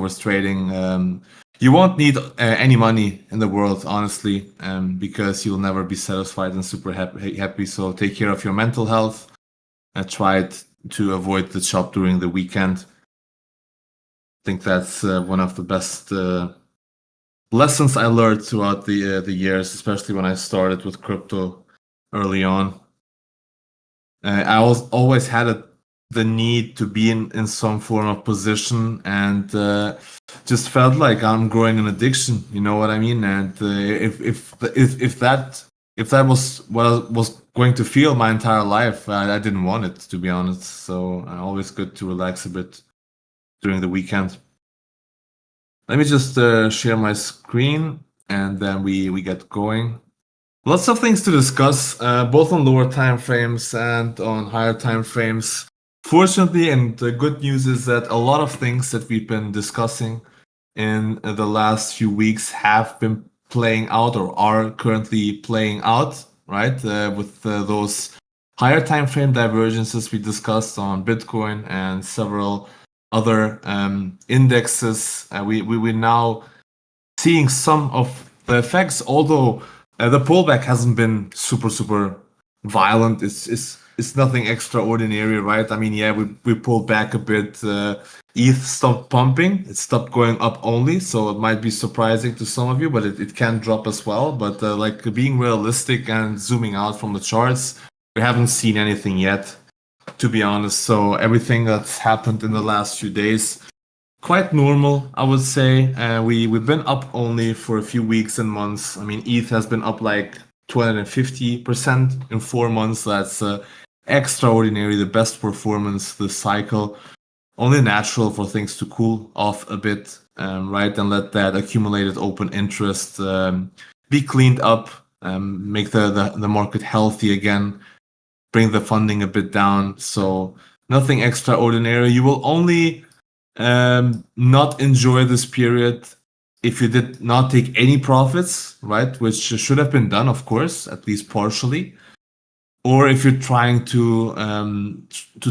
hours trading. You won't need any money in the world, honestly, because you'll never be satisfied and super happy. So take care of your mental health. Try to avoid the shop during the weekend. I think that's one of the best lessons I learned throughout the years, especially when I started with crypto early on. I always had the need to be in some form of position, and just felt like I'm growing an addiction. You know what I mean? And if that was what I was going to feel my entire life, I didn't want it, to be honest. So always good to relax a bit during the weekend. Let me just share my screen, and then we get going. Lots of things to discuss, both on lower time frames and on higher time frames. Fortunately, and the good news is that a lot of things that we've been discussing in the last few weeks have been playing out or are currently playing out, right? With those higher time frame divergences we discussed on Bitcoin and several other indexes. We're now seeing some of the effects, although the pullback hasn't been super violent. It's nothing extraordinary, right? I mean, yeah, we pulled back a bit. ETH stopped pumping. It stopped going up only, so it might be surprising to some of you, but it can drop as well. But like being realistic and zooming out from the charts, we haven't seen anything yet, to be honest. So everything that's happened in the last few days, quite normal, I would say. We've been up only for a few weeks and months. I mean, ETH has been up like 250% in 4 months. That's extraordinary, the best performance this cycle. Only natural for things to cool off a bit, right? And let that accumulated open interest be cleaned up, make the market healthy again, bring the funding a bit down. So nothing extraordinary. You will only not enjoy this period if you did not take any profits, right? Which should have been done, of course, at least partially. Or if you're trying to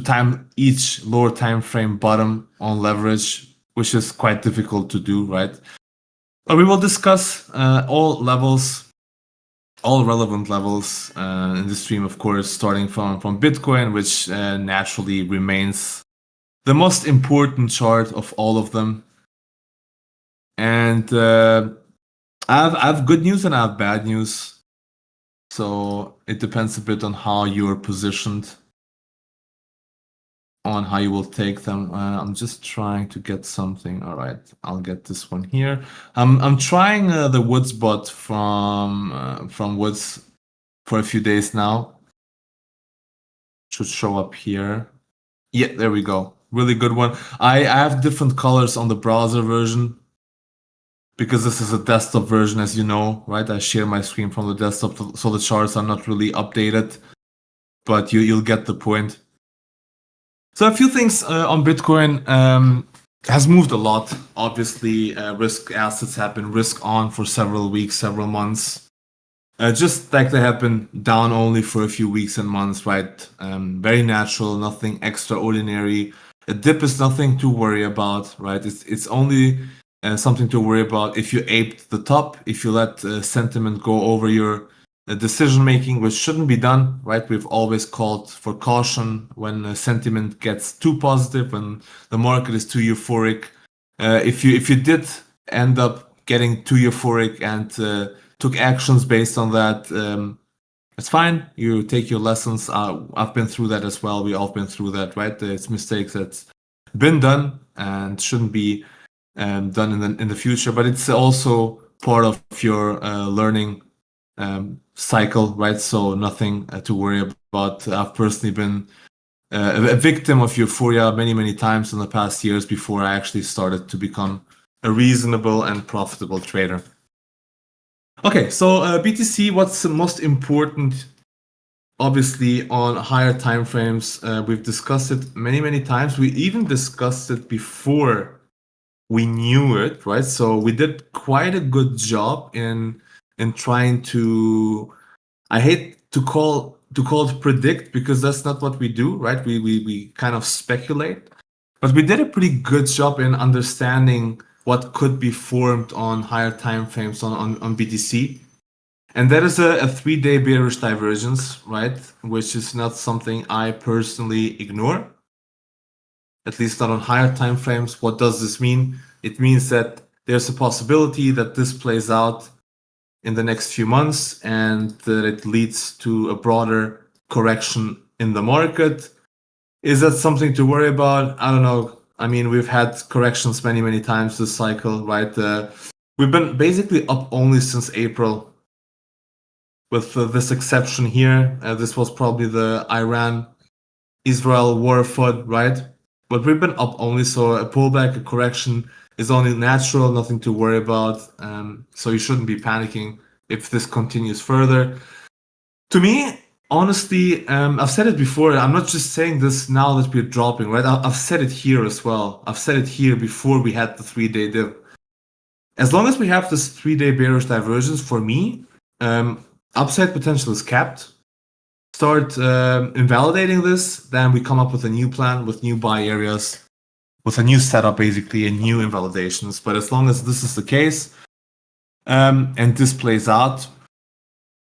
time each lower time frame bottom on leverage, which is quite difficult to do, right? But we will discuss all levels, all relevant levels in the stream, of course, starting from Bitcoin, which naturally remains the most important chart of all of them. And I have good news and I have bad news. So it depends a bit on how you're positioned, on how you will take them. I'm just trying to get something. All right, I'll get this one here. I'm trying the Woods bot from Woods for a few days now. Should show up here. Yeah, there we go. Really good one. I have different colors on the browser version because this is a desktop version, as you know, right? I share my screen from the desktop, so the charts are not really updated, but you'll get the point. So a few things on Bitcoin has moved a lot. Obviously, risk assets have been risk on for several weeks, several months. Just like they have been down only for a few weeks and months, right? Very natural, nothing extraordinary. A dip is nothing to worry about, right? It's only something to worry about if you aped the top, if you let sentiment go over your decision making, which shouldn't be done, right? We've always called for caution when sentiment gets too positive, when the market is too euphoric. If you did end up getting too euphoric and took actions based on that, it's fine. You take your lessons. I've been through that as well. We all been through that, right? It's mistakes that's been done and shouldn't be done in the future. But it's also part of your learning cycle, right? So nothing to worry about. I've personally been a victim of euphoria many times in the past years before I actually started to become a reasonable and profitable trader. Okay, so BTC, what's the most important? Obviously, on higher time frames, we've discussed it many times. We even discussed it before we knew it, right? So we did quite a good job in trying to. I hate to call it predict because that's not what we do, right? We kind of speculate. But we did a pretty good job in understanding what could be formed on higher time frames on BTC. And that is a 3-day bearish divergence, right? Which is not something I personally ignore, at least not on higher time frames. What does this mean? It means that there's a possibility that this plays out in the next few months and that it leads to a broader correction in the market. Is that something to worry about? I don't know. I mean, we've had corrections many, many times this cycle, right? We've been basically up only since April, with this exception here. This was probably the Iran-Israel war FUD, right? But we've been up only, so a pullback, a correction is only natural, nothing to worry about. So you shouldn't be panicking if this continues further. To me, honestly, I've said it before. I'm not just saying this now that we're dropping, right? I've said it here as well. I've said it here before we had the 3-day dip. As long as we have this 3-day bearish divergence, for me, upside potential is capped. Start invalidating this, then we come up with a new plan with new buy areas, with a new setup basically, and new invalidations. But as long as this is the case, and this plays out,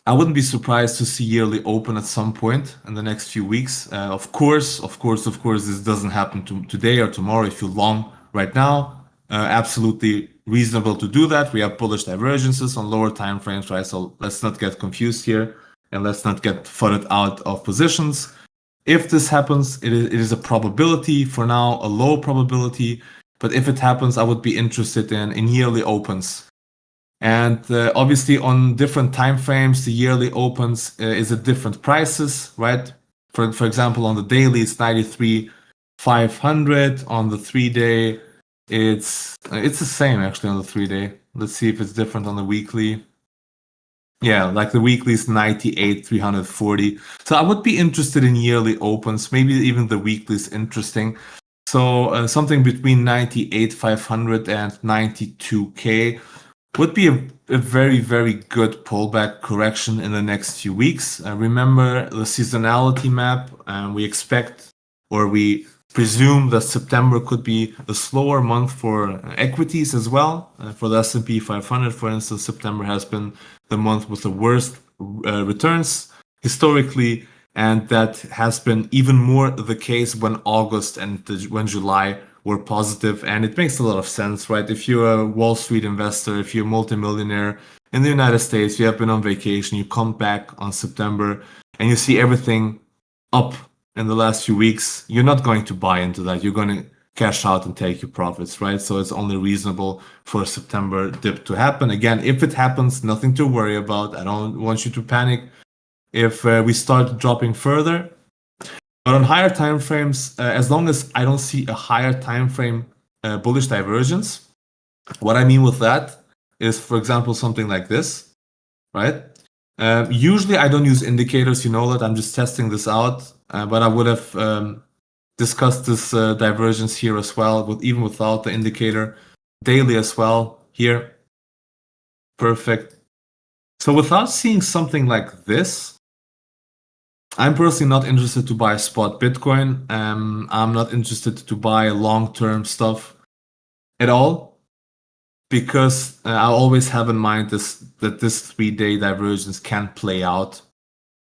I wouldn't be surprised to see yearly open at some point in the next few weeks. Of course, this doesn't happen today or tomorrow. If you're long right now, absolutely reasonable to do that. We have bullish divergences on lower time frames, right? So let's not get confused here and let's not get flooded out of positions. If this happens, it is a probability for now, a low probability. But if it happens, I would be interested in yearly opens. And obviously on different time frames, the yearly opens is at different prices, right? For example, on the daily, it's 93,500. On the 3-day, it's the same actually on the 3-day. Let's see if it's different on the weekly. Yeah, like the weekly is 98,340. So I would be interested in yearly opens. Maybe even the weekly is interesting. So something between 98,500 and 92K would be a very, very good pullback correction in the next few weeks. Remember the seasonality map. We expect, or we presume, that September could be a slower month for equities as well. For the S&P 500, for instance, September has been the month with the worst returns historically, and that has been even more the case when August and when July were positive. And it makes a lot of sense, right? If you're a Wall Street investor, if you're a multimillionaire in the United States, you have been on vacation, you come back on September and you see everything up in the last few weeks, you're not going to buy into that. You're going to cash out and take your profits, right? So it's only reasonable for a September dip to happen. Again, if it happens, nothing to worry about. I don't want you to panic if we start dropping further. But on higher time frames, as long as I don't see a higher time frame bullish divergence, what I mean with that is, for example, something like this, right? Usually I don't use indicators, you know that. I'm just testing this out, but I would have discussed this divergence here as well, even without the indicator, daily as well here. Perfect. So without seeing something like this, I'm personally not interested to buy spot Bitcoin. I'm not interested to buy long-term stuff at all, because I always have in mind that this 3-day divergence can play out.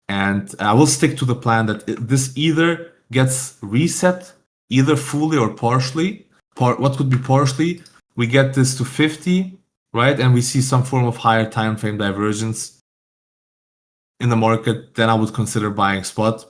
And I will stick to the plan that this either gets reset, either fully or partially. What could be partially? We get this to 50, right? And we see some form of higher time frame divergence in the market, then I would consider buying spot.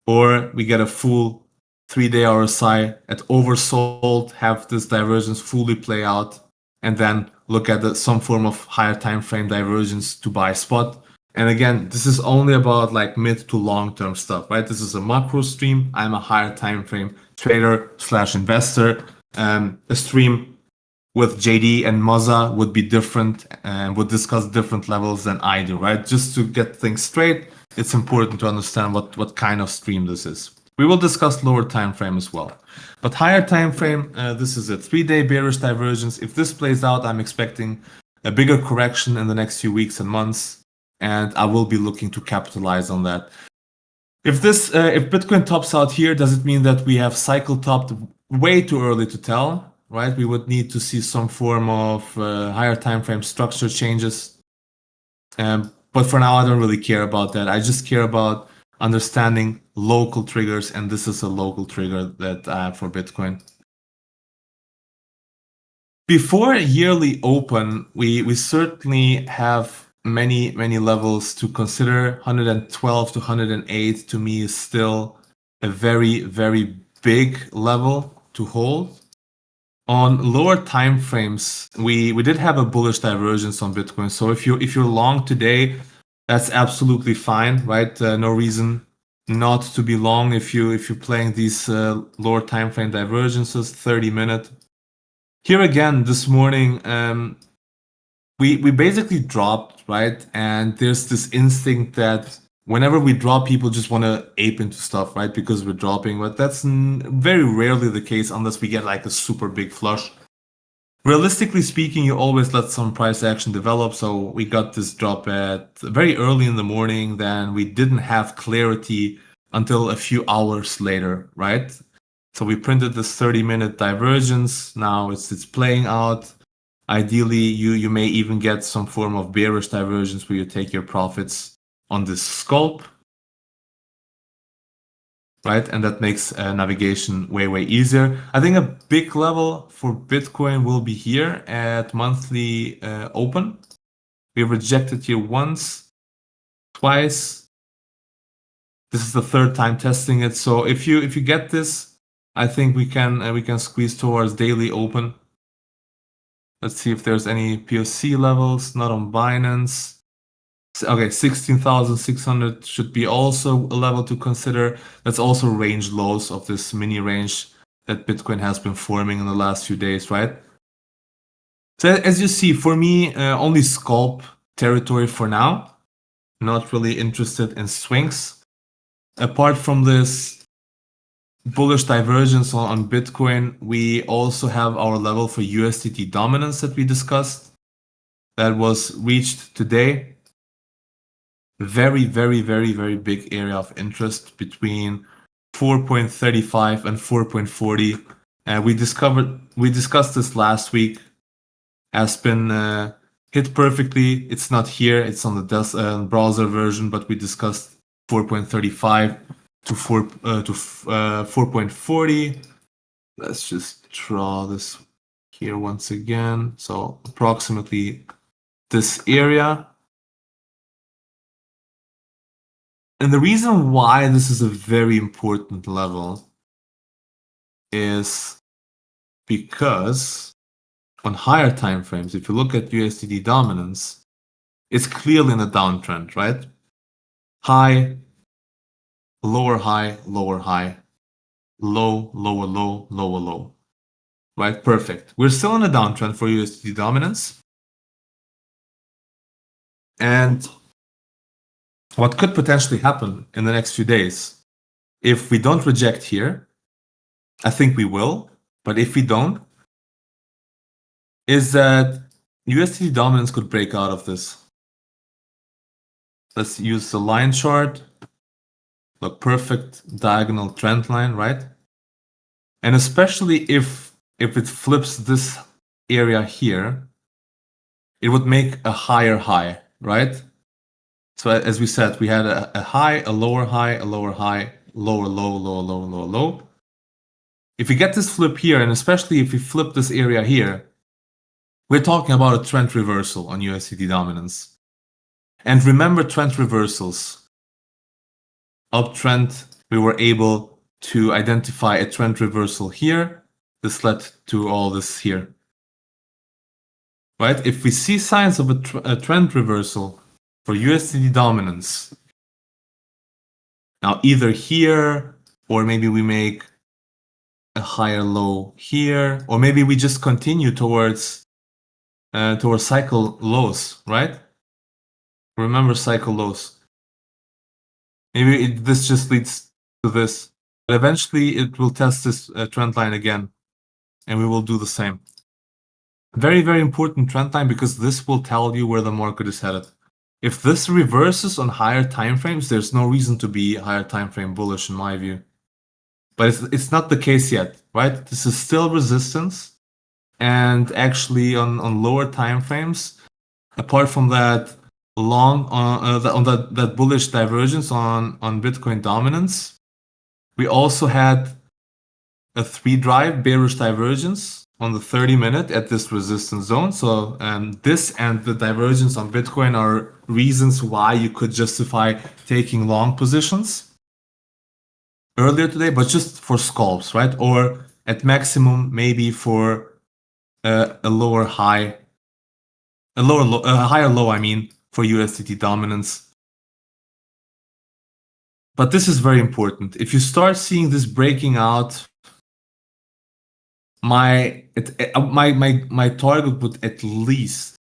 Or we get a full 3-day RSI at oversold, have this divergence fully play out, and then look at some form of higher time frame divergence to buy spot. And again, this is only about like mid to long term stuff, right? This is a macro stream. I'm a higher time frame trader / investor. A stream with JD and Maza would be different and would discuss different levels than I do, right? Just to get things straight, it's important to understand what kind of stream this is. We will discuss lower time frame as well. But higher time frame, this is a 3-day bearish divergence. If this plays out, I'm expecting a bigger correction in the next few weeks and months, and I will be looking to capitalize on that. If Bitcoin tops out here, does it mean that we have cycle topped? Way too early to tell, right? We would need to see some form of higher time frame structure changes. But for now, I don't really care about that. I just care about understanding local triggers, and this is a local trigger that I have for Bitcoin. Before a yearly open, we certainly have many levels to consider. 112 to 108 to me is still a very big level to hold. On lower time frames, we did have a bullish divergence on Bitcoin. So if you're long today, that's absolutely fine, right? No reason not to be long if you're playing these lower time frame divergences, 30-minute. Here again, this morning, we basically dropped, right? And there's this instinct that whenever we drop, people just want to ape into stuff, right? Because we're dropping, but that's very rarely the case unless we get like a super big flush. Realistically speaking, you always let some price action develop. So we got this drop at very early in the morning. Then we didn't have clarity until a few hours later, right? So we printed this 30-minute divergence. Now it's playing out. Ideally, you may even get some form of bearish divergence where you take your profits on this scalp, right? And that makes navigation way easier. I think a big level for Bitcoin will be here at monthly open. We rejected here once, twice. This is the third time testing it. So if you get this, I think we can squeeze towards daily open. Let's see if there's any POC levels. Not on Binance. Okay, 16,600 should be also a level to consider. That's also range lows of this mini range that Bitcoin has been forming in the last few days, right? So as you see, for me, only scalp territory for now. Not really interested in swings. Apart from this bullish divergence on Bitcoin, we also have our level for USDT dominance that we discussed. That was reached today. Very big area of interest between 4.35 and 4.40. We discussed this last week. Has been hit perfectly. It's not here. It's on the browser version, but we discussed 4.35 to 4.40. Let's just draw this here once again. So approximately this area. And the reason why this is a very important level is because on higher time frames, if you look at USDT dominance, it's clearly in a downtrend, right? High, lower high, lower high, low, lower low, lower low. Right? Perfect. We're still in a downtrend for USDT dominance. And what could potentially happen in the next few days, if we don't reject here, I think we will, but if we don't, is that USDT dominance could break out of this. Let's use the line chart. Look, perfect diagonal trend line, right? And especially if it flips this area here, it would make a higher high, right? So as we said, we had a high, a lower high, a lower high, lower low, lower low, lower low. If we get this flip here, and especially if we flip this area here, we're talking about a trend reversal on USDT dominance. And remember trend reversals. Uptrend, we were able to identify a trend reversal here. This led to all this here. Right? If we see signs of a trend reversal for USDT dominance, now either here, or maybe we make a higher low here, or maybe we just continue towards cycle lows, right? Remember cycle lows. Maybe this just leads to this. But eventually it will test this trend line again, and we will do the same. Very important trend line, because this will tell you where the market is headed. If this reverses on higher time frames, there's no reason to be higher time frame bullish in my view. But it's not the case yet, right? This is still resistance. And actually on lower time frames, apart from that long on that bullish divergence on Bitcoin dominance, we also had a 3-drive bearish divergence on the 30-minute at this resistance zone. So this and the divergence on Bitcoin are reasons why you could justify taking long positions earlier today, but just for scalps, right? Or at maximum, maybe for a lower high, a higher low, I mean, for USDT dominance. But this is very important. If you start seeing this breaking out, my target would at least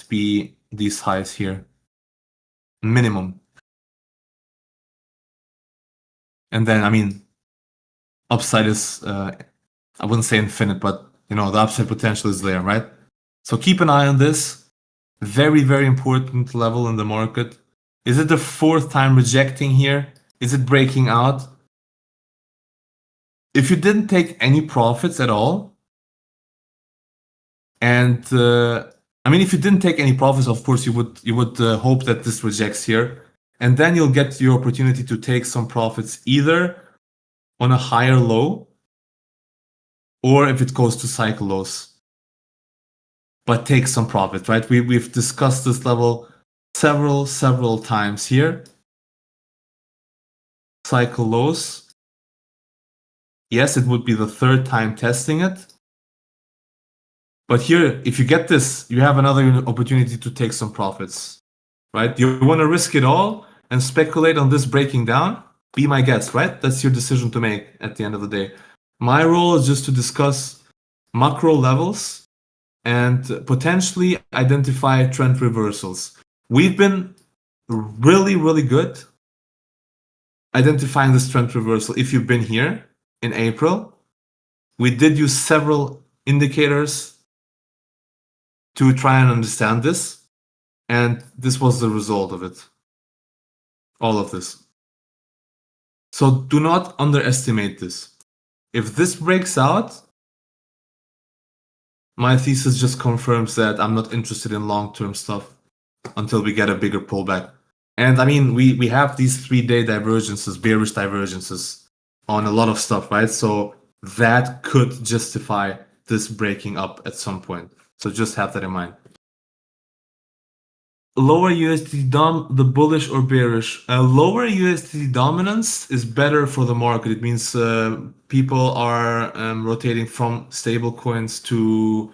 be these highs here, minimum. And then, I mean, upside is I wouldn't say infinite, but the upside potential is there, right? So keep an eye on this. Very, very important level in the market. Is it the 4th time rejecting here? Is it breaking out? If you didn't take any profits at all, and I mean, if you didn't take any profits, of course, you would hope that this rejects here, and then you'll get your opportunity to take some profits either on a higher low, or if it goes to cycle lows. But take some profit, right? We've discussed this level several times here. Cycle lows. Yes, it would be the 3rd time testing it. But here, if you get this, you have another opportunity to take some profits, right? You want to risk it all and speculate on this breaking down? Be my guest, right? That's your decision to make at the end of the day. My role is just to discuss macro levels and potentially identify trend reversals. We've been really, really good identifying this trend reversal. If you've been here in April, we did use several indicators to try and understand this, and this was the result of it. All of this. So do not underestimate this. If this breaks out, my thesis just confirms that I'm not interested in long-term stuff until we get a bigger pullback. And I mean, we have these 3-day divergences, bearish divergences on a lot of stuff, right? So that could justify this breaking up at some point. So just have that in mind. Lower USD the bullish or bearish? Lower USD dominance is better for the market. It means people are rotating from stable coins to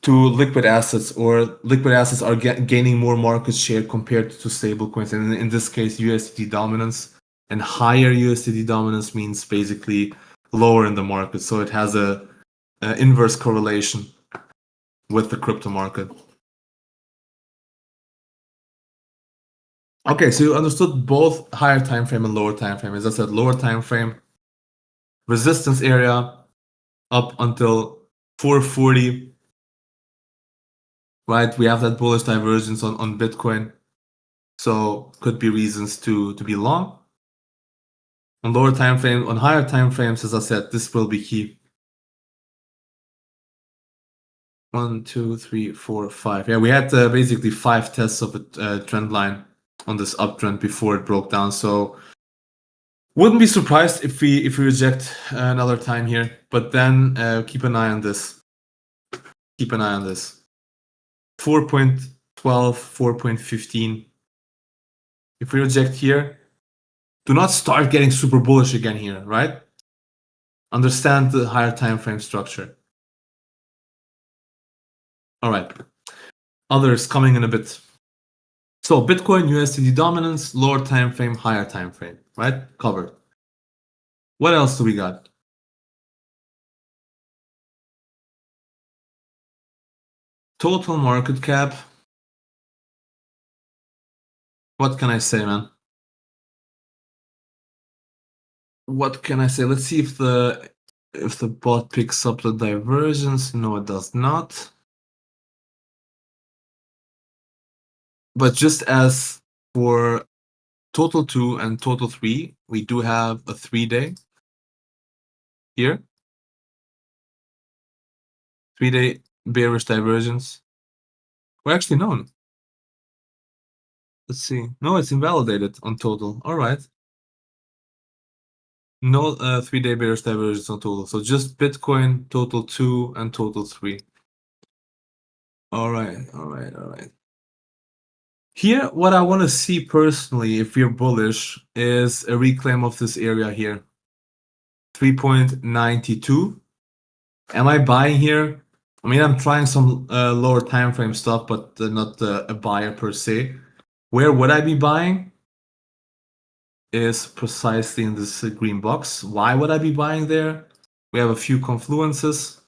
liquid assets, or liquid assets are gaining more market share compared to stable coins. And in this case, USD dominance, and higher USD dominance means basically lower in the market. So it has a inverse correlation with the crypto market. Okay, so you understood both higher time frame and lower time frame. As I said, lower time frame, resistance area up until 440. Right, we have that bullish divergence on Bitcoin, so could be reasons to be long. On lower time frame, on higher time frames, as I said, this will be key. 1, 2, 3, 4, 5. Yeah, we had basically 5 tests of a trend line on this uptrend before it broke down. So wouldn't be surprised if we reject another time here. But then keep an eye on this. Keep an eye on this. 4.12, 4.15. If we reject here, do not start getting super bullish again here, right? Understand the higher time frame structure. All right. Others coming in a bit. So Bitcoin USDT dominance, lower time frame, higher time frame, right? Covered. What else do we got? Total market cap. What can I say, man? What can I say? Let's see if the bot picks up the divergence. No, it does not. But just as for total 2 and total 3, we do have a 3-day here. 3-day bearish divergence. Well, actually, no. Let's see. No, it's invalidated on total. All right. No 3-day bearish divergence on total. So just Bitcoin, total 2 and total 3. All right. Here, what I want to see personally, if you're bullish, is a reclaim of this area here. 3.92. Am I buying here? I mean, I'm trying some lower time frame stuff, but not a buyer per se. Where would I be buying? Is precisely in this green box. Why would I be buying there? We have a few confluences.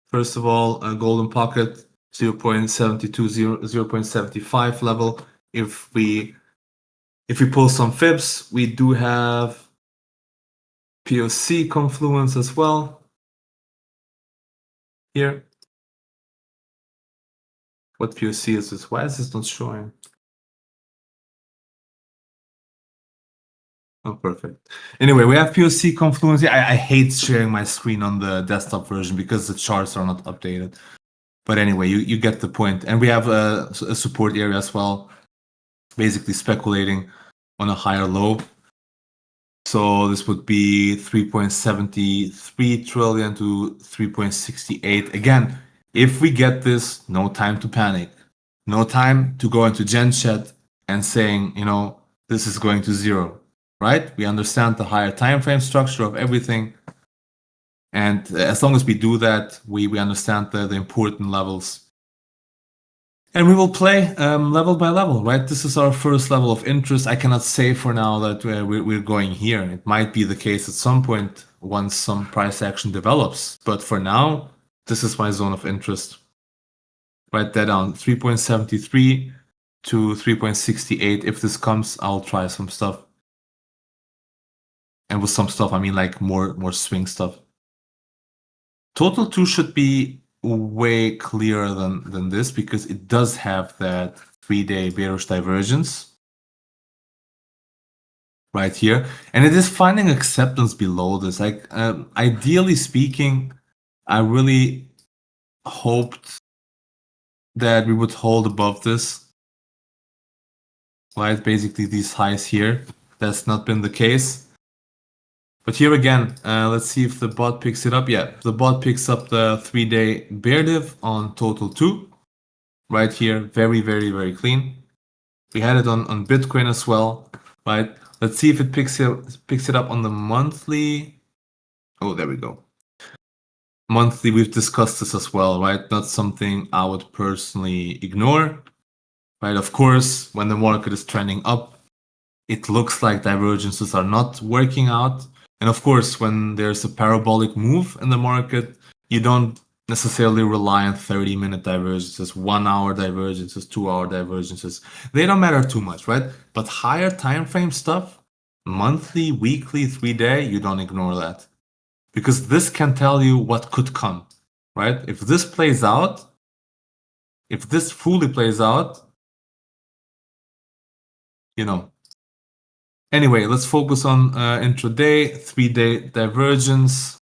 First of all, a golden pocket 0.720, 0.75 level. If we pull some fibs, we do have POC confluence as well. Here. What POC is this? Why is this not showing? Oh, perfect. Anyway, we have POC confluence. I hate sharing my screen on the desktop version because the charts are not updated. But anyway, you get the point. And we have a support area as well, basically speculating on a higher low. So this would be 3.73 trillion to 3.68. Again, if we get this, no time to panic. No time to go into GenChat and saying, this is going to zero, right? We understand the higher time frame structure of everything. And as long as we do that, we understand the important levels. And we will play level by level, right? This is our first level of interest. I cannot say for now that we're going here. It might be the case at some point once some price action develops. But for now, this is my zone of interest. Write that down, 3.73 to 3.68. If this comes, I'll try some stuff. And with some stuff, I mean like more swing stuff. Total 2 should be way clearer than this because it does have that 3-day bearish divergence right here, and it is finding acceptance below this. Like ideally speaking, I really hoped that we would hold above this, right? Basically these highs here. That's not been the case. But here again, let's see if the bot picks it up. Yeah, the bot picks up the 3-day bear div on total 2. Right here, very, very, very clean. We had it on Bitcoin as well, right? Let's see if it picks it up on the monthly. Oh, there we go. Monthly, we've discussed this as well, right? Not something I would personally ignore, right? Of course, when the market is trending up, it looks like divergences are not working out. And of course, when there's a parabolic move in the market, you don't necessarily rely on 30-minute divergences, 1-hour divergences, 2-hour divergences. They don't matter too much, right? But higher time frame stuff, monthly, weekly, 3-day, you don't ignore that. Because this can tell you what could come, right? If this plays out, if this fully plays out, Anyway, let's focus on intraday, 3-day divergence,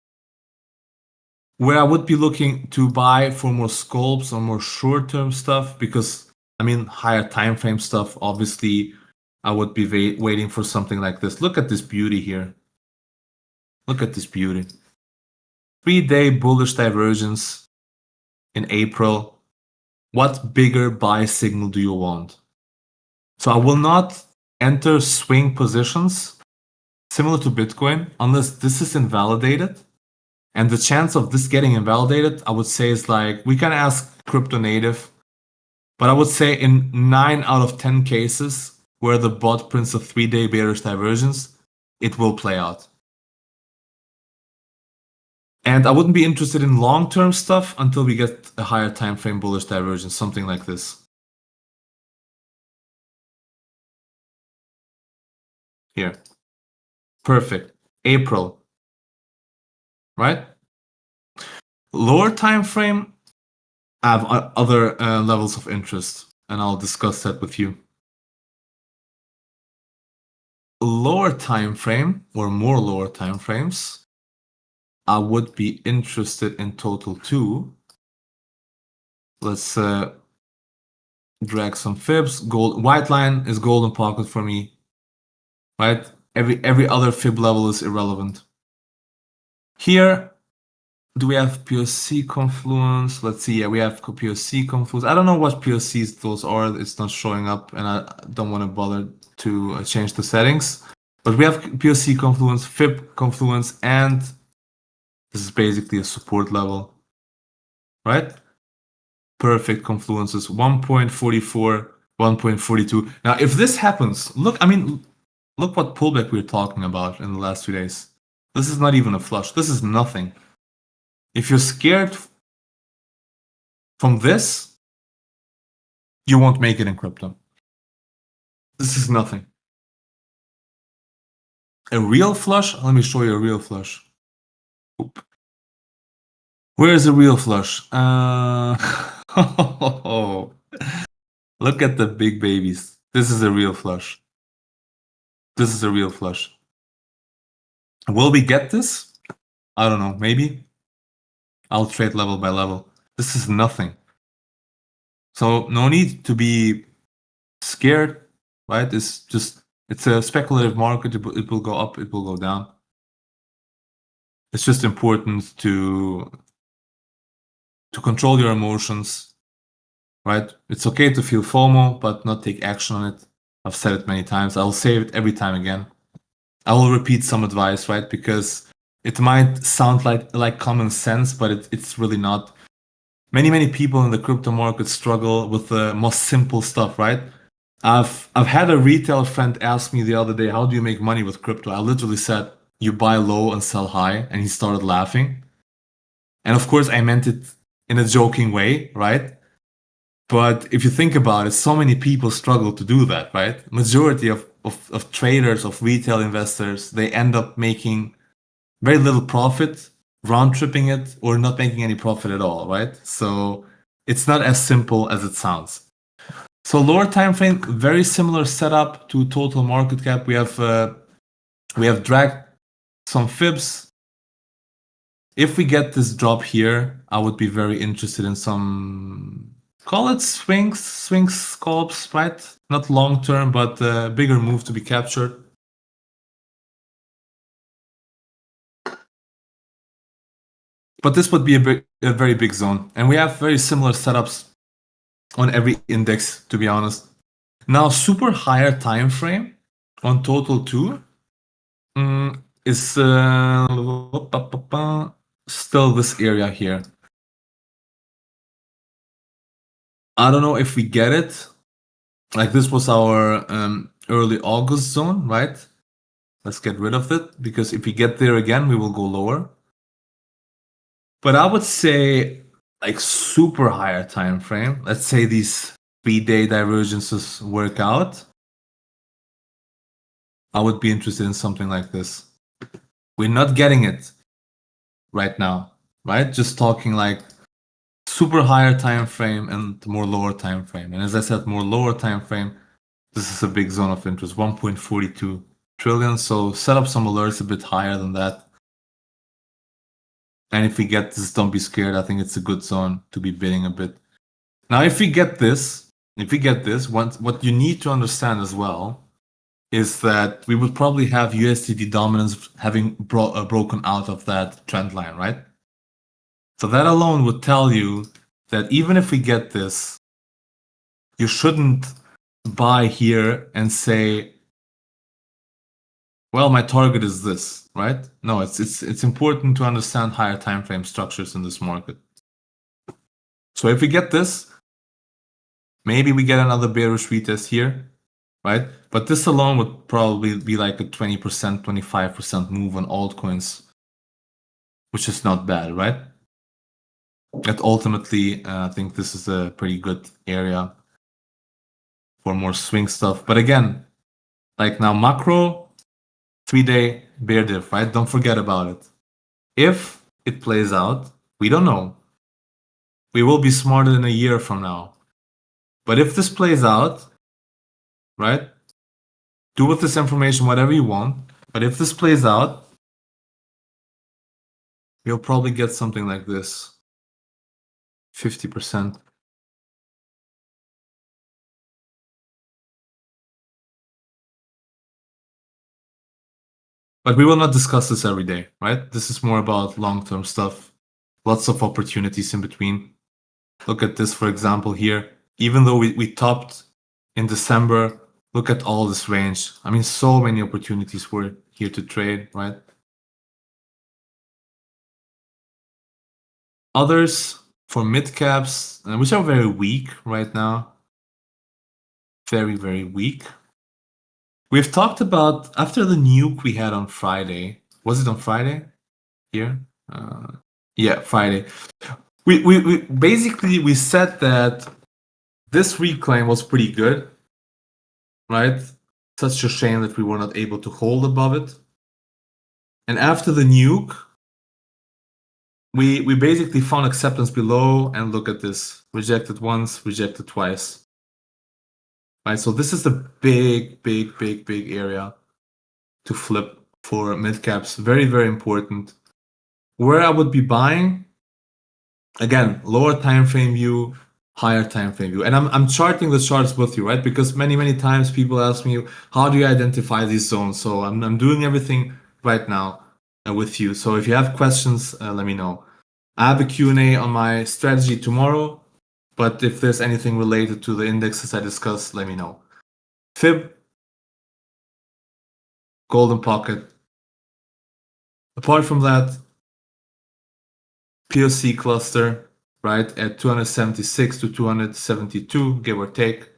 where I would be looking to buy for more scalps or more short-term stuff because, I mean, higher time frame stuff, obviously, I would be waiting for something like this. Look at this beauty here. Look at this beauty. 3-day bullish divergence in April. What bigger buy signal do you want? So I will not enter swing positions similar to Bitcoin unless this is invalidated. And the chance of this getting invalidated, I would say, is like, we can ask crypto native, but I would say in 9 out of 10 cases where the bot prints a 3-day bearish divergence, it will play out. And I wouldn't be interested in long-term stuff until we get a higher time frame bullish divergence, something like this. Here. Perfect. April. Right? Lower time frame, I have other levels of interest. and I'll discuss that with you. Lower time frame or more lower time frames, I would be interested in total 2. Let's drag some fibs. White line is golden pocket for me, right? Every other fib level is irrelevant. Here, do we have POC confluence? Let's see. Yeah, we have POC confluence. I don't know what POCs those are. It's not showing up, and I don't want to bother to change the settings. But we have POC confluence, fib confluence, and this is basically a support level, right? Perfect confluences, 1.44, 1.42. Now, if this happens, look what pullback we're talking about in the last 2 days. This is not even a flush. This is nothing. If you're scared from this, you won't make it in crypto. This is nothing. A real flush? Let me show you a real flush. Oop. Where is a real flush? Look at the big babies. This is a real flush. This is a real flush. Will we get this? I don't know. Maybe. I'll trade level by level. This is nothing. So no need to be scared, right? It's a speculative market. It will go up. It will go down. It's just important to control your emotions, right? It's okay to feel FOMO, but not take action on it. I've said it many times. I'll say it every time again. I will repeat some advice, right? Because it might sound like common sense, but it's really not. Many people in the crypto market struggle with the most simple stuff, right? I've had a retail friend ask me the other day, how do you make money with crypto? I literally said, you buy low and sell high, and he started laughing. And of course, I meant it in a joking way, right? But if you think about it, so many people struggle to do that, right? Majority of traders, of retail investors, they end up making very little profit, round tripping it, or not making any profit at all, right? So it's not as simple as it sounds. So lower time frame, very similar setup to total market cap. We have dragged some fibs. If we get this drop here, I would be very interested in some, call it swing scalps, right? Not long term, but a bigger move to be captured. But this would be a very big zone. And we have very similar setups on every index, to be honest. Now, super higher time frame on total 2 is still this area here. I don't know if we get it. Like this was our early August zone, right? Let's get rid of it, because if we get there again, we will go lower. But I would say like super higher time frame. Let's say these 3-day divergences work out. I would be interested in something like this. We're not getting it right now, right? Just talking like super higher time frame and more lower time frame. And as I said, more lower time frame, this is a big zone of interest, 1.42 trillion. So set up some alerts a bit higher than that. And if we get this, don't be scared. I think it's a good zone to be bidding a bit. Now, if we get this, what you need to understand as well is that we would probably have USDT dominance having broken out of that trend line, right? So that alone would tell you that even if we get this, you shouldn't buy here and say, well, my target is this, right? No, it's important to understand higher time frame structures in this market. So if we get this, maybe we get another bearish retest here, right? But this alone would probably be like a 20%, 25% move on altcoins, which is not bad, right? But ultimately, I think this is a pretty good area for more swing stuff. But again, like now macro, 3-day bear diff, right? Don't forget about it. If it plays out, we don't know. We will be smarter than a year from now. But if this plays out, right? Do with this information whatever you want. But if this plays out, you'll probably get something like this. 50%. But we will not discuss this every day, right? This is more about long-term stuff. Lots of opportunities in between. Look at this, for example, here. Even though we topped in December, look at all this range. I mean, so many opportunities were here to trade, right? Others for mid caps, which are very weak right now. Very, very weak. We've talked about after the nuke we had on Friday. Was it on Friday? Here? Yeah, Friday. We basically we said that this reclaim was pretty good, right? Such a shame that we were not able to hold above it. And after the nuke, we basically found acceptance below, and look at this. Rejected once, rejected twice. Right, so this is the big area to flip for mid caps. Very, very important. Where I would be buying, again, lower time frame view, higher time frame view. And I'm charting the charts with you, right? Because many times people ask me, how do you identify these zones? So I'm doing everything right now with you. So if you have questions, let me know. I have a Q&A on my strategy tomorrow, but if there's anything related to the indexes I discussed, let me know. Fib, golden pocket. Apart from that, POC cluster, right, at 276 to 272, give or take.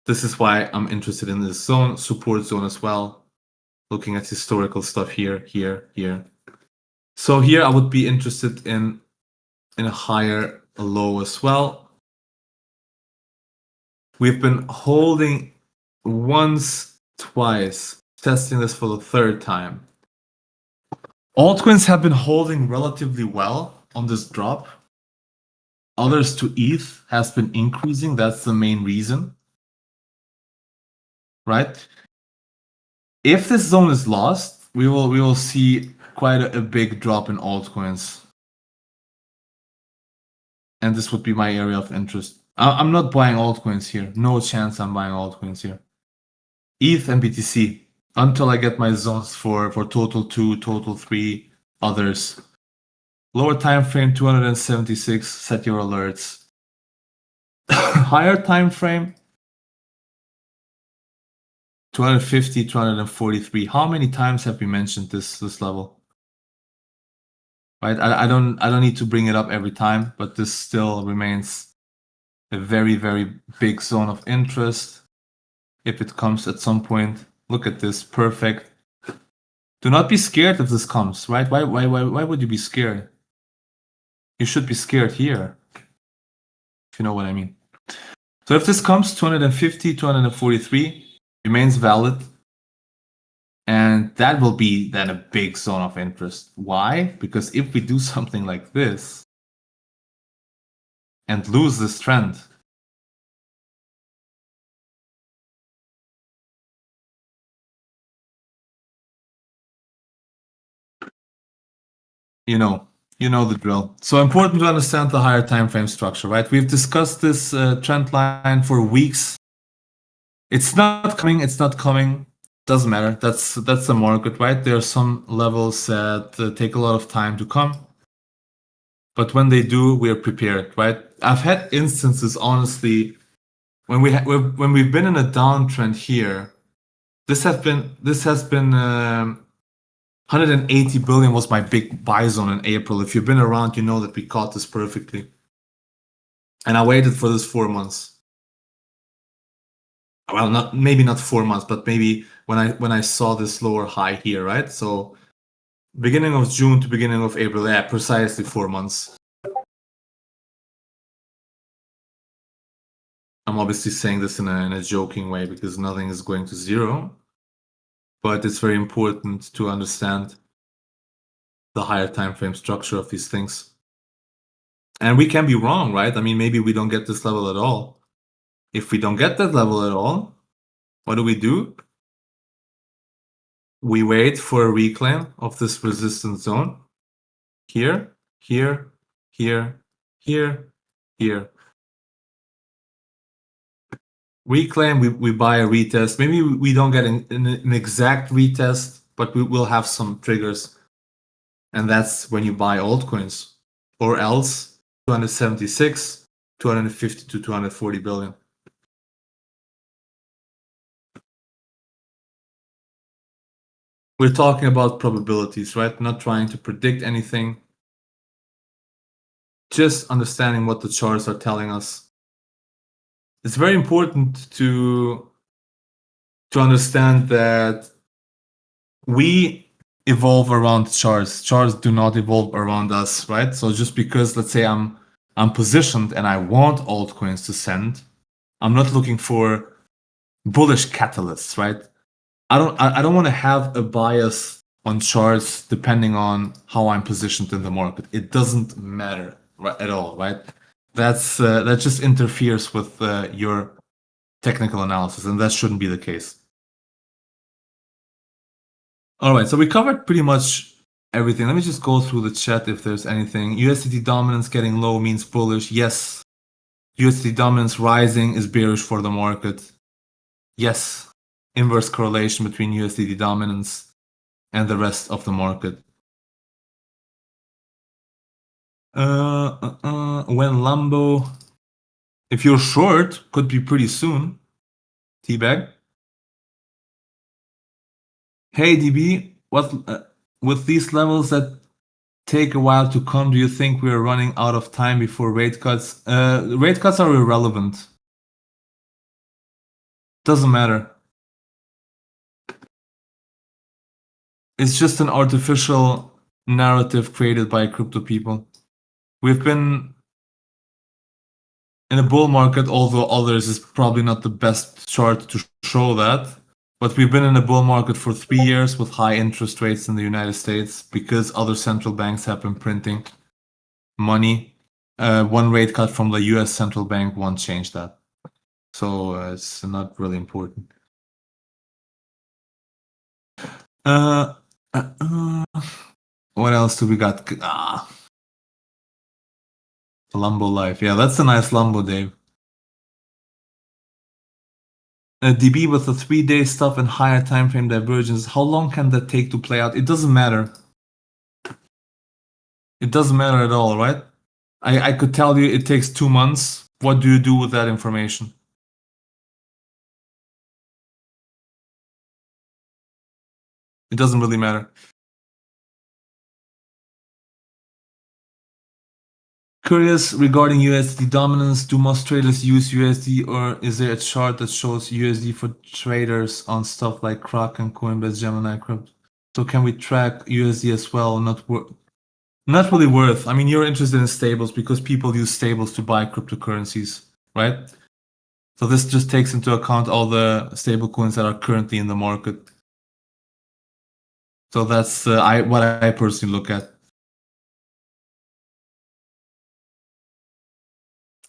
This is why I'm interested in this zone, support zone as well. Looking at historical stuff here. So here I would be interested in a higher low as well. We've been holding once, twice, testing this for the third time. Altcoins have been holding relatively well on this drop. Others to ETH has been increasing. That's the main reason, right? If this zone is lost, we will see quite a big drop in altcoins. And this would be my area of interest. I'm not buying altcoins here. No chance I'm buying altcoins here. ETH and BTC until I get my zones for total 2, total 3, others. Lower time frame 276, set your alerts. Higher time frame 250, 243. How many times have we mentioned this level? Right? I don't need to bring it up every time, but this still remains a very, very big zone of interest. If it comes at some point, look at this, perfect. Do not be scared if this comes, right? Why would you be scared? You should be scared here, if you know what I mean. So if this comes 250, 243, remains valid. And that will be then a big zone of interest. Why? Because if we do something like this and lose this trend, you know the drill. So important to understand the higher time frame structure, right? We've discussed this trend line for weeks. It's not coming. Doesn't matter. That's the market, right? There are some levels that take a lot of time to come. But when they do, we are prepared, right? I've had instances, honestly, when we've been in a downtrend here, this has been 180 billion was my big buy zone in April. If you've been around, you know that we caught this perfectly. And I waited for this 4 months. Well, maybe not 4 months, but maybe when I saw this lower high here, right? So beginning of June to beginning of April, yeah, precisely 4 months. I'm obviously saying this in a joking way because nothing is going to zero, but it's very important to understand the higher time frame structure of these things. And we can be wrong, right? I mean, maybe we don't get this level at all. If we don't get that level at all, what do? We wait for a reclaim of this resistance zone. Here, here, here, here, here. Reclaim, we buy a retest. Maybe we don't get an exact retest, but we will have some triggers. And that's when you buy altcoins. Or else 276, 250 to 240 billion. We're talking about probabilities, right? Not trying to predict anything. Just understanding what the charts are telling us. It's very important to understand that we evolve around charts. Charts do not evolve around us, right? So just because, let's say, I'm positioned and I want altcoins to send, I'm not looking for bullish catalysts, right? I don't want to have a bias on charts depending on how I'm positioned in the market. It doesn't matter at all, right? That just interferes with your technical analysis, and that shouldn't be the case. All right, so we covered pretty much everything. Let me just go through the chat if there's anything. USDT dominance getting low means bullish. Yes. USDT dominance rising is bearish for the market. Yes. Inverse correlation between USDT dominance and the rest of the market. When Lambo, if you're short, could be pretty soon. Teabag. Hey DB, what with these levels that take a while to come, do you think we are running out of time before rate cuts? Rate cuts are irrelevant. Doesn't matter. It's just an artificial narrative created by crypto people. We've been in a bull market, although others is probably not the best chart to show that. But we've been in a bull market for 3 years with high interest rates in the United States because other central banks have been printing money. One rate cut from the US central bank won't change that. So it's not really important. What else do we got? Lambo Life. Yeah, that's a nice Lambo, Dave. DB with a 3-day stuff and higher time frame divergence. How long can that take to play out? It doesn't matter. It doesn't matter at all, right? I could tell you it takes 2 months. What do you do with that information? It doesn't really matter. Curious regarding USD dominance. Do most traders use USD, or is there a chart that shows USD for traders on stuff like Kraken, Coinbase, Gemini, Crypto? So can we track USD as well? Not really worth. I mean, you're interested in stables because people use stables to buy cryptocurrencies, right? So this just takes into account all the stable coins that are currently in the market. So that's what I personally look at.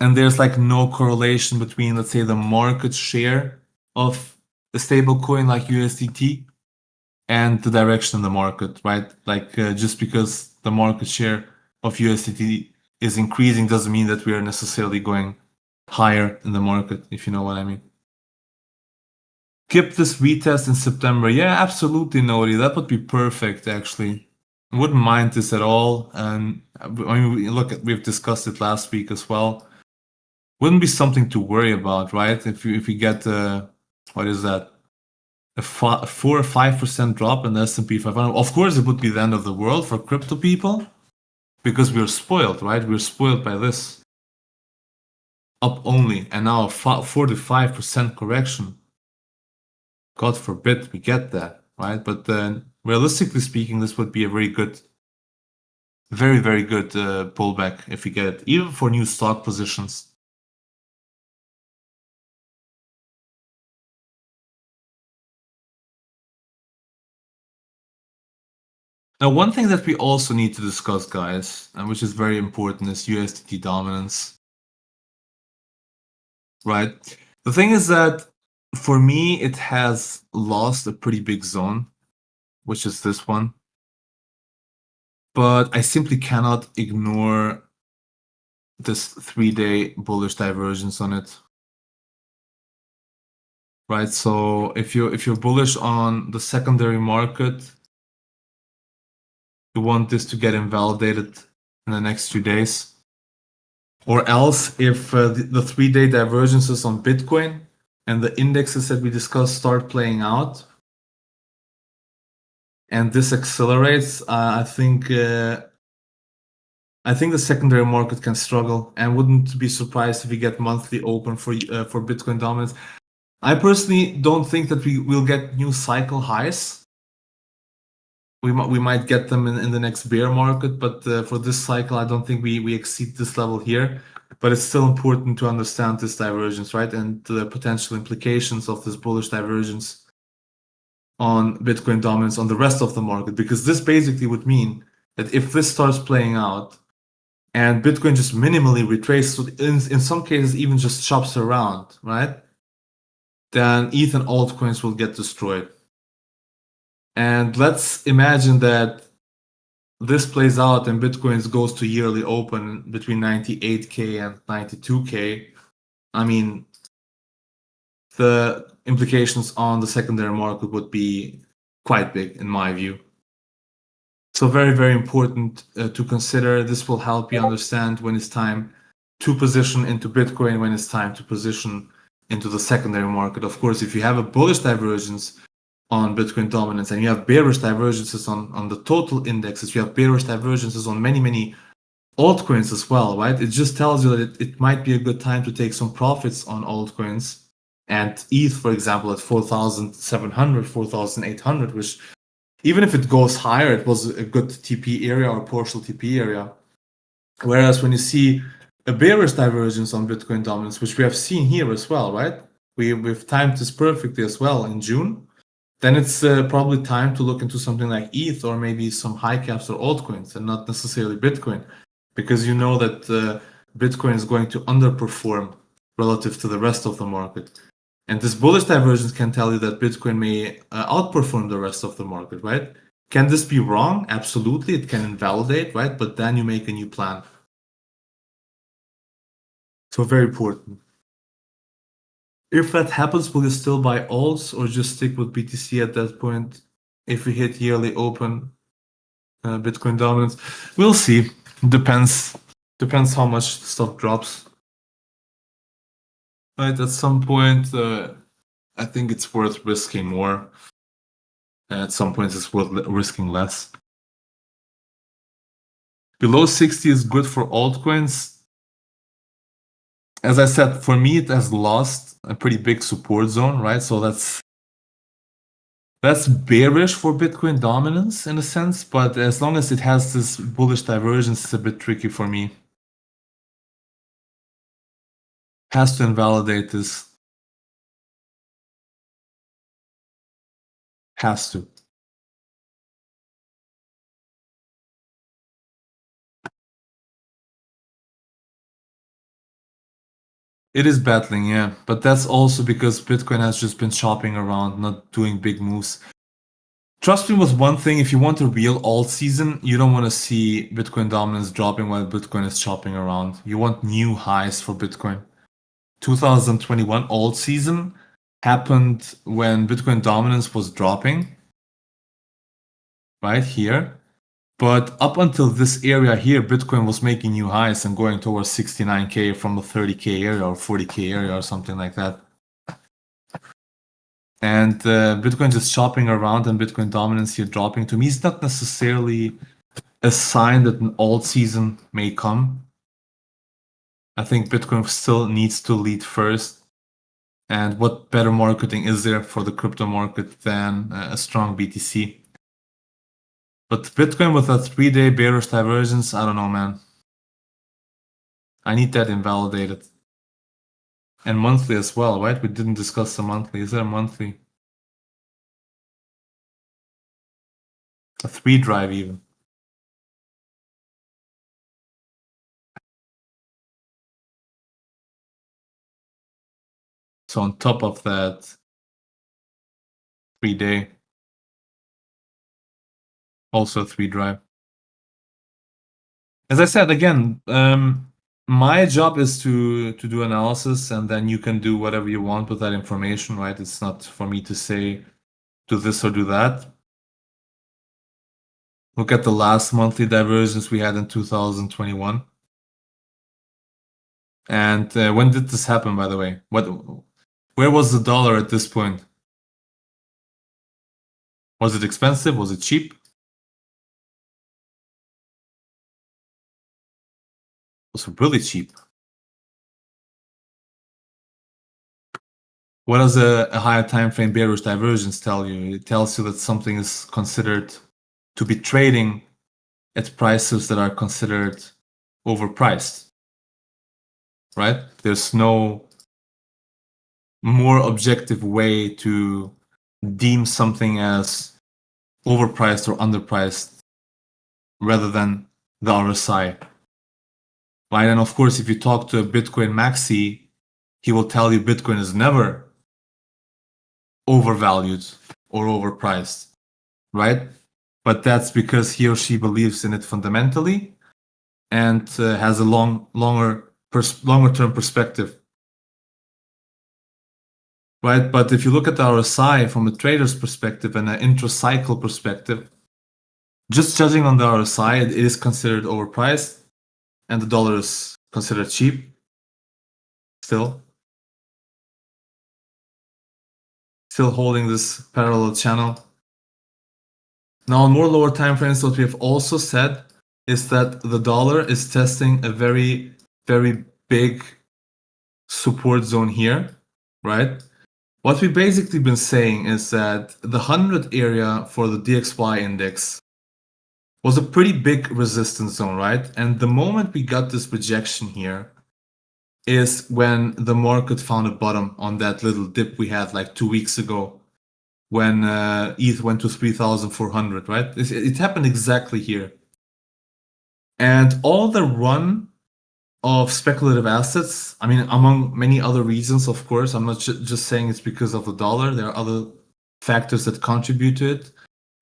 And there's like no correlation between, let's say, the market share of a stable coin like USDT and the direction of the market, right? Like just because the market share of USDT is increasing doesn't mean that we are necessarily going higher in the market, if you know what I mean. Skip this retest in September. Yeah, absolutely, Nori. That would be perfect, actually. I wouldn't mind this at all. And I mean, look, we've discussed it last week as well. Wouldn't be something to worry about, right? If you get what is that? A 4 or 5% drop in the S&P 500. Of course, it would be the end of the world for crypto people because we're spoiled, right? We're spoiled by this. Up only, and now a 45% correction. God forbid we get that, right? But realistically speaking, this would be a very good, very good pullback if we get it, even for new stock positions. Now, one thing that we also need to discuss, guys, and which is very important, is USDT dominance. Right? The thing is that for me, it has lost a pretty big zone, which is this one. But I simply cannot ignore this 3-day bullish divergence on it. Right? So if you're bullish on the secondary market, you want this to get invalidated in the next few days. Or else, if the 3-day divergences on Bitcoin and the indexes that we discussed start playing out, and this accelerates, I think the secondary market can struggle, and wouldn't be surprised if we get monthly open for Bitcoin dominance. I personally don't think that we will get new cycle highs. We might get them in the next bear market, but for this cycle, I don't think we exceed this level here. But it's still important to understand this divergence, right? And the potential implications of this bullish divergence on Bitcoin dominance on the rest of the market, because this basically would mean that if this starts playing out and Bitcoin just minimally retraces, in some cases even just chops around, right? Then ETH and altcoins will get destroyed. And let's imagine that this plays out and Bitcoin goes to yearly open between 98K and 92K. I mean, the implications on the secondary market would be quite big, in my view. So very, very important to consider. This will help you understand when it's time to position into Bitcoin, when it's time to position into the secondary market. Of course, if you have a bullish divergence on Bitcoin dominance and you have bearish divergences on the total indexes, you have bearish divergences on many altcoins as well, right? It just tells you that it might be a good time to take some profits on altcoins. And ETH, for example, at 4,700, 4,800, which even if it goes higher, it was a good TP area or partial TP area. Whereas when you see a bearish divergence on Bitcoin dominance, which we have seen here as well, right? We've timed this perfectly as well in June. Then it's probably time to look into something like ETH or maybe some high caps or altcoins and not necessarily Bitcoin, because you know that Bitcoin is going to underperform relative to the rest of the market. And this bullish divergence can tell you that Bitcoin may outperform the rest of the market, right? Can this be wrong? Absolutely. It can invalidate, right? But then you make a new plan. So very important. If that happens, will you still buy alts or just stick with BTC at that point? If we hit yearly open Bitcoin dominance, we'll see. Depends how much stuff drops. Right, at some point, I think it's worth risking more. At some point, it's worth risking less. Below 60 is good for altcoins. As I said, for me, it has lost a pretty big support zone, right? So that's bearish for Bitcoin dominance in a sense, but as long as it has this bullish divergence, it's a bit tricky for me. Has to invalidate this. Has to. It is battling, yeah, but that's also because Bitcoin has just been shopping around, not doing big moves. Trust me with one thing, if you want a real alt season, you don't want to see Bitcoin dominance dropping while Bitcoin is shopping around. You want new highs for Bitcoin. 2021 alt season happened when Bitcoin dominance was dropping, right here. But up until this area here, Bitcoin was making new highs and going towards 69K from the 30K area or 40K area or something like that. And Bitcoin just shopping around and Bitcoin dominance here dropping, to me, is not necessarily a sign that an alt season may come. I think Bitcoin still needs to lead first. And what better marketing is there for the crypto market than a strong BTC? But Bitcoin with a 3-day bearish divergence, I don't know, man. I need that invalidated. And monthly as well, right? We didn't discuss the monthly. Is there a monthly? a 3 drive even. So on top of that, 3-day, also 3 drive. As I said again, my job is to do analysis, and then you can do whatever you want with that information, right? It's not for me to say do this or do that. Look at the last monthly divergence we had in 2021. And when did this happen, by the way? Where was the dollar at this point? Was it expensive? Was it cheap? It was really cheap. What does a higher time frame bearish divergence tell you? It tells you that something is considered to be trading at prices that are considered overpriced, right? There's no more objective way to deem something as overpriced or underpriced rather than the RSI, right? And of course, if you talk to a Bitcoin maxi, he will tell you Bitcoin is never overvalued or overpriced, right? But that's because he or she believes in it fundamentally and has a longer term perspective, right? But if you look at the RSI from a trader's perspective and an intra-cycle perspective, just judging on the RSI, it is considered overpriced, and the dollar is considered cheap still. Still holding this parallel channel. Now, on more lower time frames, what we have also said is that the dollar is testing a very, very big support zone here, right? What we've basically been saying is that the 100 area for the DXY index was a pretty big resistance zone, right? And the moment we got this rejection here is when the market found a bottom on that little dip we had like 2 weeks ago when ETH went to 3,400, right? It happened exactly here. And all the run of speculative assets, I mean, among many other reasons, of course, I'm not just saying it's because of the dollar. There are other factors that contribute to it.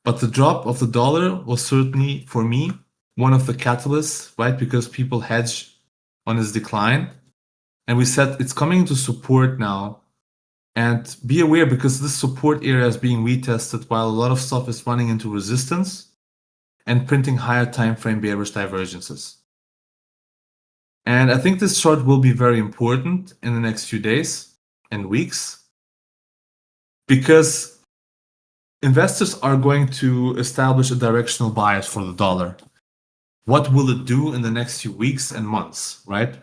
But the drop of the dollar was certainly, for me, one of the catalysts, right? Because people hedge on its decline. And we said it's coming to support now. And be aware, because this support area is being retested while a lot of stuff is running into resistance and printing higher time frame bearish divergences. And I think this chart will be very important in the next few days and weeks because investors are going to establish a directional bias for the dollar. What will it do in the next few weeks and months, right?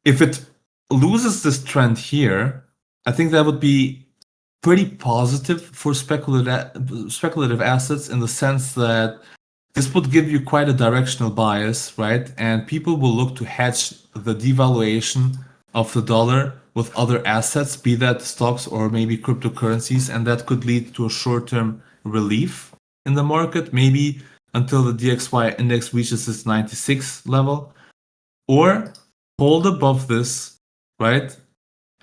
If it loses this trend here, I think that would be pretty positive for speculative assets in the sense that this would give you quite a directional bias, right? And people will look to hedge the devaluation of the dollar with other assets, be that stocks or maybe cryptocurrencies, and that could lead to a short-term relief in the market, maybe until the DXY index reaches its 96 level, or hold above this, right?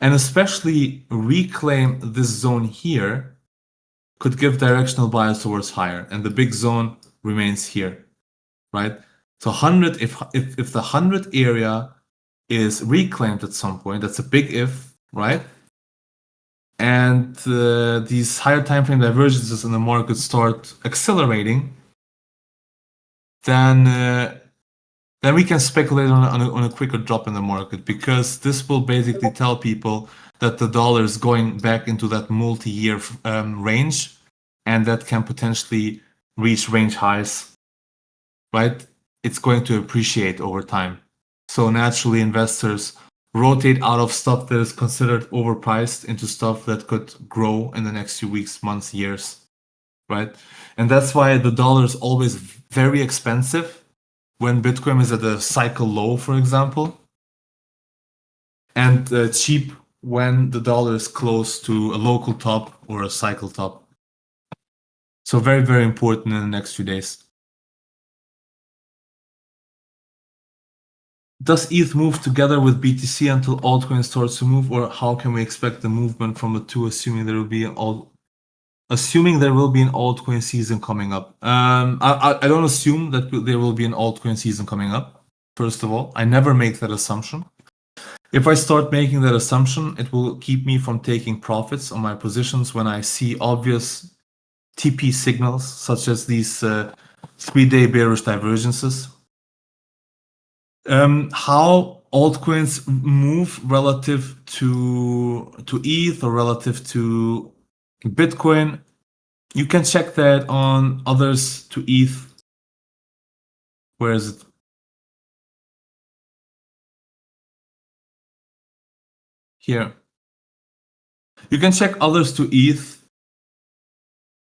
And especially reclaim this zone here could give directional bias towards higher, and the big zone remains here, right? So 100, if the 100 area is reclaimed at some point, that's a big if, right? And these higher time frame divergences in the market start accelerating, then we can speculate on a quicker drop in the market, because this will basically tell people that the dollar is going back into that multi-year range, and that can potentially reach range highs, right? It's going to appreciate over time. So naturally, investors rotate out of stuff that is considered overpriced into stuff that could grow in the next few weeks, months, years, right? And that's why the dollar is always very expensive when Bitcoin is at a cycle low, for example, and cheap when the dollar is close to a local top or a cycle top. So very, very important in the next few days. Does ETH move together with BTC until altcoin starts to move, or how can we expect the movement from the two, assuming there will be an altcoin season coming up? I don't assume that there will be an altcoin season coming up. First of all, I never make that assumption. If I start making that assumption, it will keep me from taking profits on my positions when I see obvious TP signals, such as these 3-day bearish divergences. How altcoins move relative to ETH or relative to Bitcoin, you can check that on others to ETH. Where is it? Here. You can check others to ETH,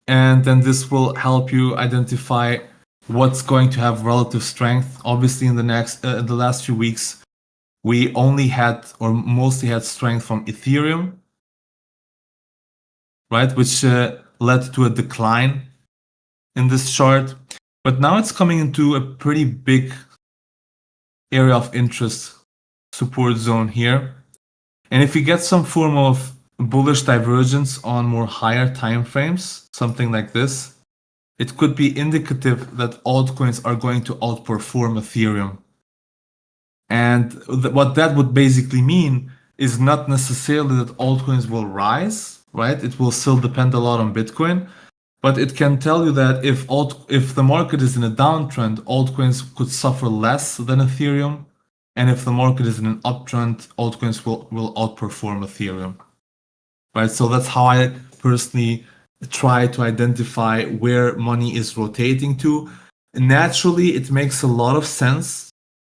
and then this will help you identify what's going to have relative strength. Obviously, in the last few weeks, we only had or mostly had strength from Ethereum, right? Which led to a decline in this chart. But now it's coming into a pretty big area of interest support zone here. And if you get some form of bullish divergence on more higher time frames, something like this, it could be indicative that altcoins are going to outperform Ethereum. And what that would basically mean is not necessarily that altcoins will rise, right? It will still depend a lot on Bitcoin, but it can tell you that if the market is in a downtrend, altcoins could suffer less than Ethereum, and if the market is in an uptrend, altcoins will outperform Ethereum, right? So that's how I personally try to identify where money is rotating to. Naturally, it makes a lot of sense.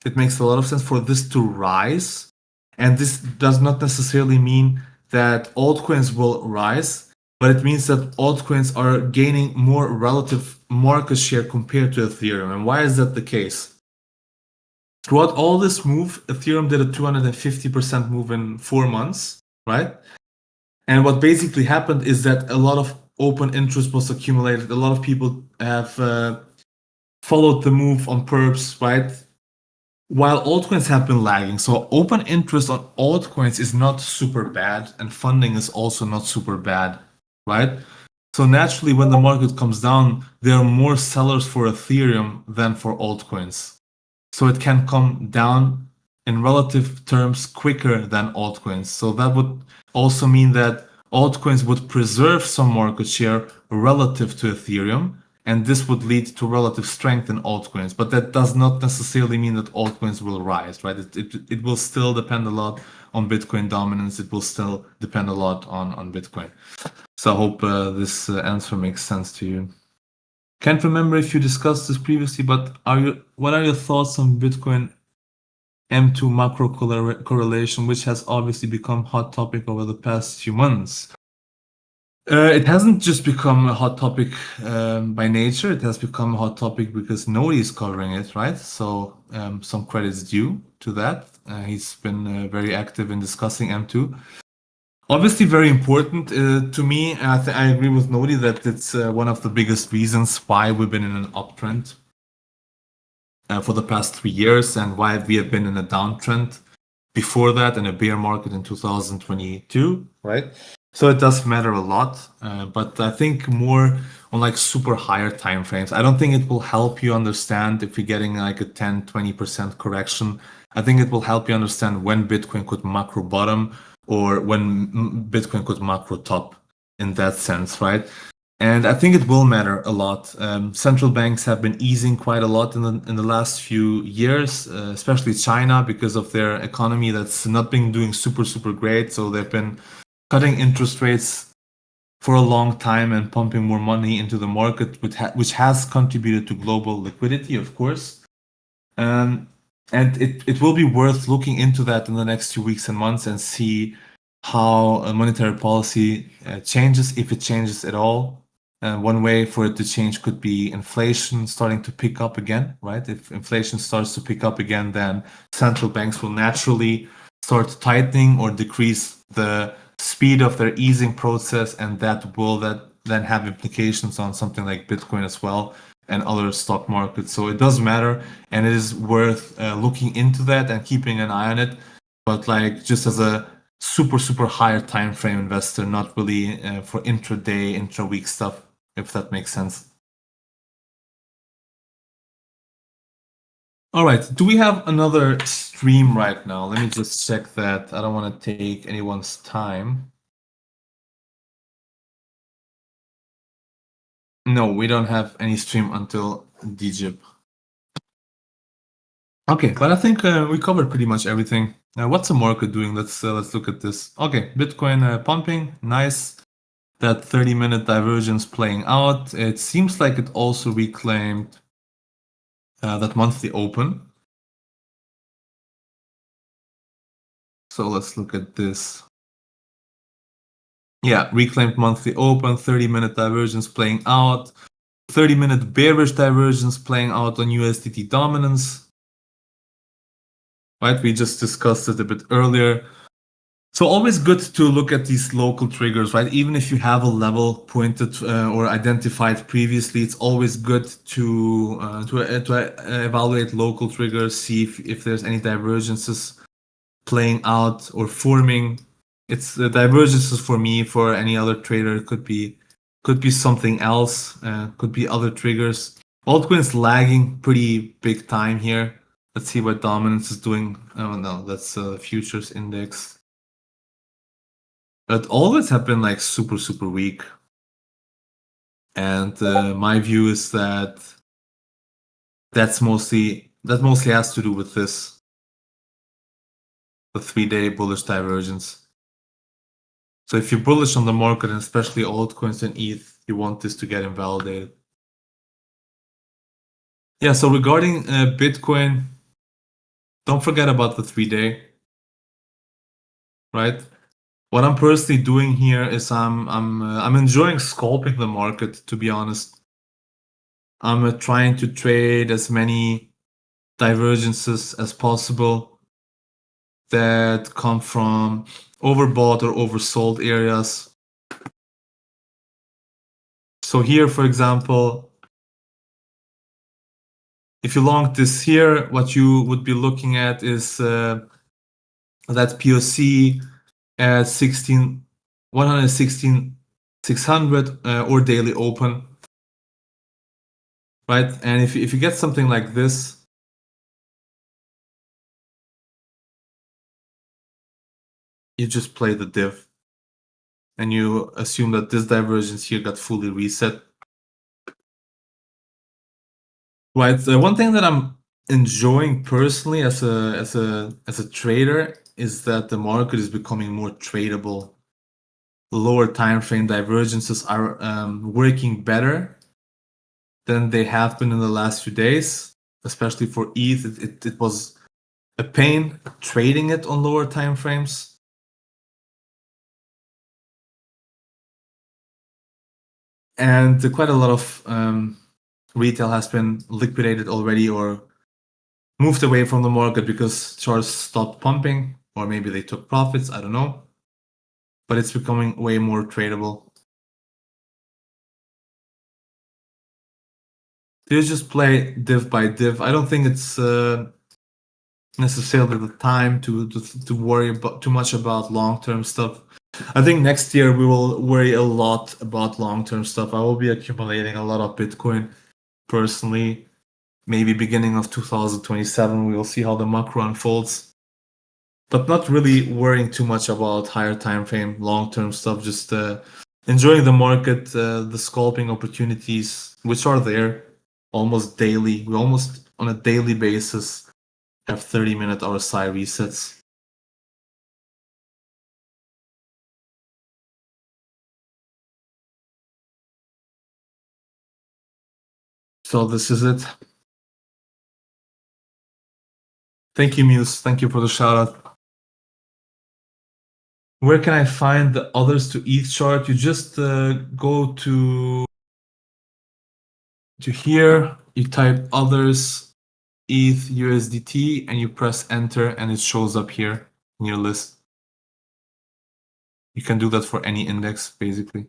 It makes a lot of sense for this to rise, and this does not necessarily mean that altcoins will rise, but it means that altcoins are gaining more relative market share compared to Ethereum. And why is that the case? Throughout all this move, Ethereum did a 250% move in 4 months, right? And what basically happened is that a lot of open interest was accumulated. A lot of people have followed the move on perps, right? While altcoins have been lagging. So open interest on altcoins is not super bad, and funding is also not super bad, right? So naturally, when the market comes down, there are more sellers for Ethereum than for altcoins. So it can come down in relative terms quicker than altcoins. So that would also mean that altcoins would preserve some market share relative to Ethereum, and this would lead to relative strength in altcoins. But that does not necessarily mean that altcoins will rise, right? It will still depend a lot on Bitcoin dominance. It will still depend a lot on Bitcoin. So I hope this answer makes sense to you. Can't remember if you discussed this previously, but what are your thoughts on Bitcoin M2 macro correlation, which has obviously become hot topic over the past few months? It hasn't just become a hot topic by nature. It has become a hot topic because Nori is covering it, right? So some credits due to that. He's been very active in discussing M2. Obviously, very important to me. I agree with Nori that it's one of the biggest reasons why we've been in an uptrend for the past 3 years, and why we have been in a downtrend before that in a bear market in 2022, right? So it does matter a lot, but I think more on like super higher time frames. I don't think it will help you understand if you're getting like a 10-20% correction. I think it will help you understand when Bitcoin could macro bottom or when Bitcoin could macro top in that sense, right? And I think it will matter a lot. Central banks have been easing quite a lot in the last few years, especially China, because of their economy that's not been doing super great. So they've been cutting interest rates for a long time and pumping more money into the market, which has contributed to global liquidity, of course. And it will be worth looking into that in the next 2 weeks and months and see how monetary policy changes, if it changes at all. One way for it to change could be inflation starting to pick up again, right? If inflation starts to pick up again, then central banks will naturally start tightening or decrease the speed of their easing process, and that then have implications on something like Bitcoin as well and other stock markets. So it does matter, and it is worth looking into that and keeping an eye on it. But like just as a super higher time frame investor, not really for intraday, intra-week stuff, if that makes sense. All right, do we have another stream right now? Let me just check that. I don't want to take anyone's time. No, we don't have any stream until DGIP. Okay, but I think we covered pretty much everything. What's the market doing? Let's look at this. Okay, Bitcoin pumping, nice. That 30-minute divergence playing out. It seems like it also reclaimed that monthly open. So let's look at this. Yeah, reclaimed monthly open, 30-minute divergence playing out, 30-minute bearish divergence playing out on USDT dominance. Right, we just discussed it a bit earlier. So always good to look at these local triggers, right? Even if you have a level pointed or identified previously, it's always good to evaluate local triggers, see if there's any divergences playing out or forming. It's the divergences for me. For any other trader, could be something else. Could be other triggers. Altcoin's lagging pretty big time here. Let's see what dominance is doing. Oh no, that's futures index. But always have been like super weak. And my view is that that mostly has to do with this, the 3-day bullish divergence. So if you're bullish on the market, and especially altcoins and ETH, you want this to get invalidated. Yeah, so regarding Bitcoin, don't forget about the 3-day, right? What I'm personally doing here is I'm enjoying scalping the market, to be honest. I'm trying to trade as many divergences as possible that come from overbought or oversold areas. So here, for example, if you long this here, what you would be looking at is that POC at 116,600 or daily open, right? And if you get something like this, you just play the div and you assume that this divergence here got fully reset. Right. One thing that I'm enjoying personally as a trader is that the market is becoming more tradable. Lower time frame divergences are working better than they have been in the last few days, especially for ETH. It was a pain trading it on lower time frames. And quite a lot of retail has been liquidated already or moved away from the market because charts stopped pumping, or maybe they took profits, I don't know. But it's becoming way more tradable. You just play div by div. I don't think it's necessarily the time to worry about too much about long-term stuff. I think next year we will worry a lot about long-term stuff. I will be accumulating a lot of Bitcoin personally. Maybe beginning of 2027, we will see how the macro unfolds. But not really worrying too much about higher time frame, long-term stuff. Just enjoying the market, the scalping opportunities, which are there almost daily. We almost on a daily basis have 30-minute RSI resets. So this is it. Thank you, Muse. Thank you for the shout out. Where can I find the others to ETH chart? You just go to here, you type others ETH USDT and you press enter and it shows up here in your list. You can do that for any index basically.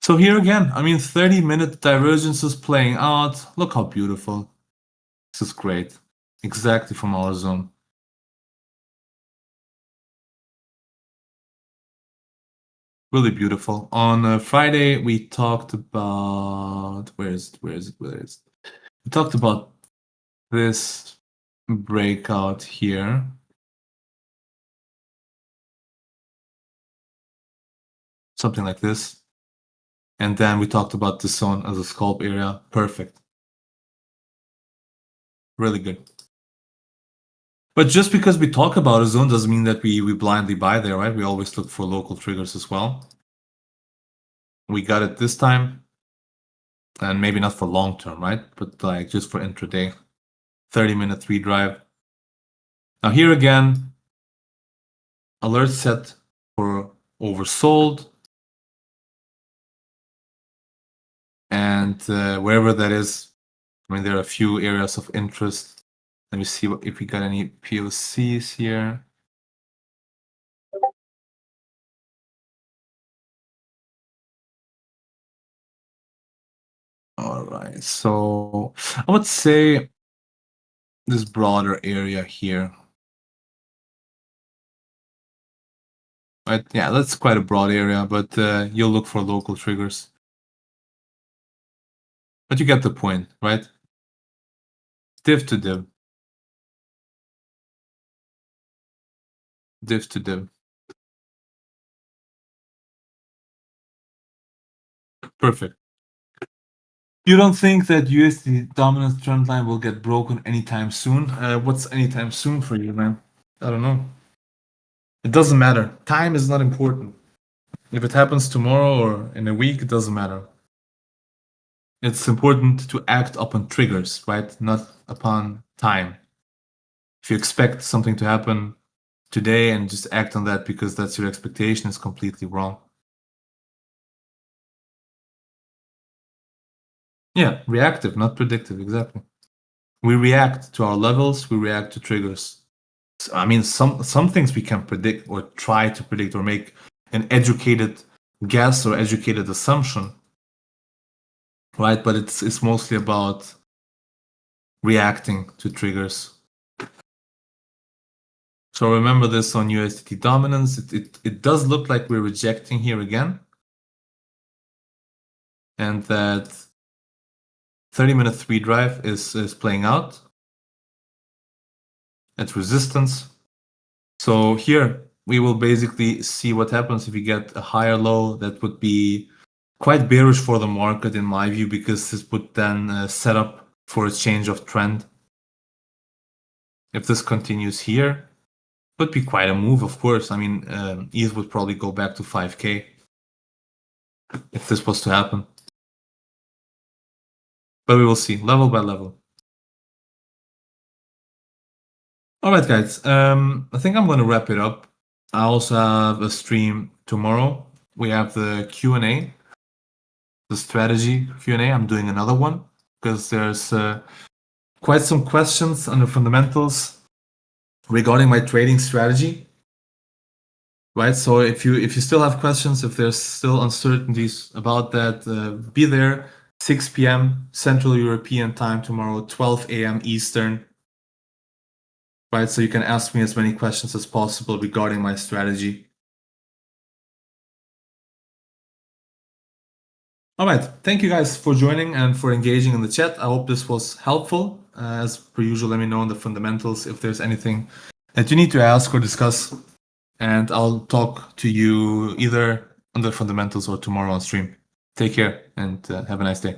So here again, I mean, 30-minute divergences playing out. Look how beautiful. This is great. Exactly from our zone. Really beautiful. On Friday, we talked about... Where is it? We talked about this breakout here. Something like this. And then we talked about the zone as a scalp area. Perfect. Really good. But just because we talk about a zone doesn't mean that we blindly buy there, right? We always look for local triggers as well. We got it this time. And maybe not for long term, right? But like just for intraday. 30-minute 3 drive. Now here again, alert set for oversold. And wherever that is, I mean, there are a few areas of interest. Let me see if we got any POCs here. All right, so I would say this broader area here. Right, yeah, that's quite a broad area, but you'll look for local triggers. But you get the point, right? Div to div. Div to div. Perfect. You don't think that USD dominance trend line will get broken anytime soon? What's anytime soon for you, man? I don't know. It doesn't matter. Time is not important. If it happens tomorrow or in a week, it doesn't matter. It's important to act upon triggers, right? Not upon time. If you expect something to happen today and just act on that because that's your expectation, is completely wrong. Yeah, reactive, not predictive, exactly. We react to our levels, we react to triggers. So, I mean, some things we can predict or try to predict or make an educated guess or educated assumption, right? But it's mostly about reacting to triggers. So remember this on USDT dominance. It does look like we're rejecting here again. And that 30-minute 3 drive is playing out at resistance. So here we will basically see what happens if we get a higher low. That would be quite bearish for the market in my view, because this would then set up for a change of trend. If this continues here, would be quite a move, of course. I mean, ETH would probably go back to 5K if this was to happen. But we will see, level by level. All right, guys. I think I'm going to wrap it up. I also have a stream tomorrow. We have the Q&A, the strategy Q&A. I'm doing another one because there's quite some questions on the fundamentals regarding my trading strategy. Right. So if you still have questions, if there's still uncertainties about that, be there. 6 p.m. Central European time tomorrow, 12 a.m. Eastern. Right, so you can ask me as many questions as possible regarding my strategy. All right, thank you guys for joining and for engaging in the chat. I hope this was helpful. As per usual, let me know on the fundamentals if there's anything that you need to ask or discuss, and I'll talk to you either on the fundamentals or tomorrow on stream. Take care and have a nice day.